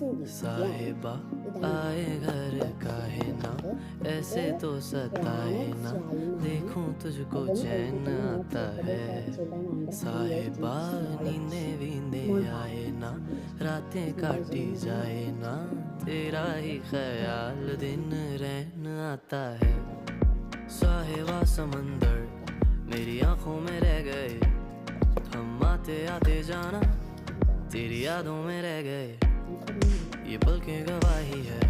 साहिबा आए घर काहे ना, ऐसे तो सताए ना, देखूं तुझको चैन आता है। साहिबा नींदे वींदे आए ना, रातें काटी जाए ना, तेरा ही ख्याल दिन रहन आता है। साहिबा समंदर मेरी आंखों में रह गए, हम आते आते जाना तेरी यादों में रह गए। ये पल की गवाही है,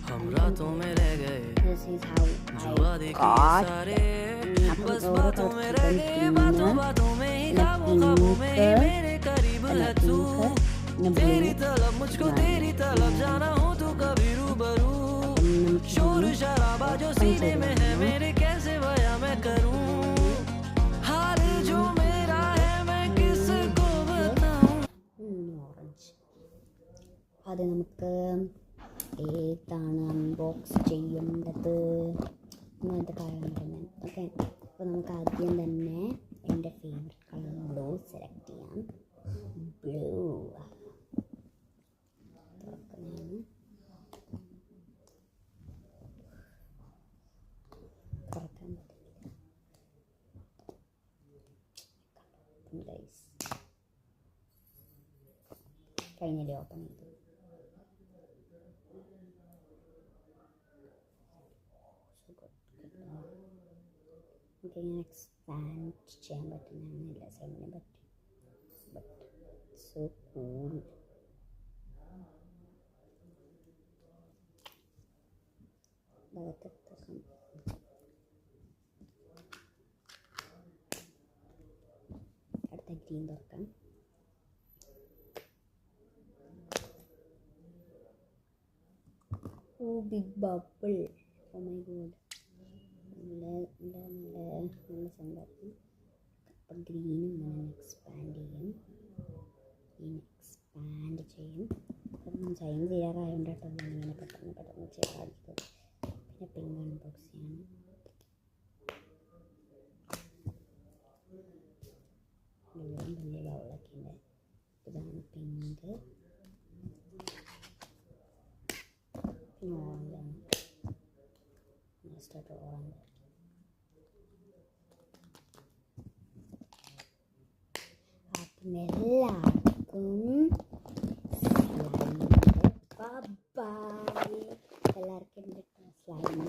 हम रातों में रह गए, जो वादे किए सारे बस बातों में रह गए। बातों बातों में ही ख्वाबों ख्वाबों में ही मेरे करीब है तू। तेरी तलब मुझको तेरी तलब जाना हो तू कभी रूबरू। शोर शराबा जो सीने में है मेरे कैसे बयां मैं करूं। हाल जो मेरा है मैं किसको बताऊं। ഓറഞ്ച് അത് നമുക്ക് ഏതാണ് അൺബോക്സ് ചെയ്യേണ്ടത് ഇങ്ങനത്തെ കാര്യങ്ങൾ. ഓക്കെ, അപ്പോൾ നമുക്ക് ആദ്യം തന്നെ എൻ്റെ ഫേവറേറ്റ് കളർ ബ്ലൂ സെലക്ട് ചെയ്യാം. ബ്ലൂ തുറക്കാൻ പറ്റില്ല ഗൈസ്. കഴിഞ്ഞില്ലേ ഓപ്പൺ ചെയ്തു. നമുക്ക് ഇങ്ങനെ എക്സ്പാൻഡ് ചെയ്യാൻ പറ്റുന്നതാണ് എല്ലാ സൈഡിനെ പറ്റി. But so cool. അടുത്ത ഗ്രീൻ തുറക്കാം. Oh big bubble, oh my god, നല്ല സംഭവം. അപ്പം ഗ്രീനും ഇങ്ങനെ എക്സ്പാൻഡ് ചെയ്യും. എക്സ്പാൻഡ് ചെയ്യും. അപ്പം ചൈൻ ചെയ്യാറായതുകൊണ്ട് കേട്ടോ ഞാനിങ്ങനെ പെട്ടെന്ന് ചെയ്യാറുള്ളത്. പിന്നെ പിങ്ക് അൺബോക്സ് ചെയ്യണം. വലിയ ബൗളൊക്കെ ഉണ്ട്. ഇതാണ് പിങ്ക്. പിന്നെ ഓറഞ്ചാണ്. Next orange. അപ്പം എല്ലാവർക്കും ബൈ. എല്ലാവർക്കും എൻ്റെ സ്ലൈം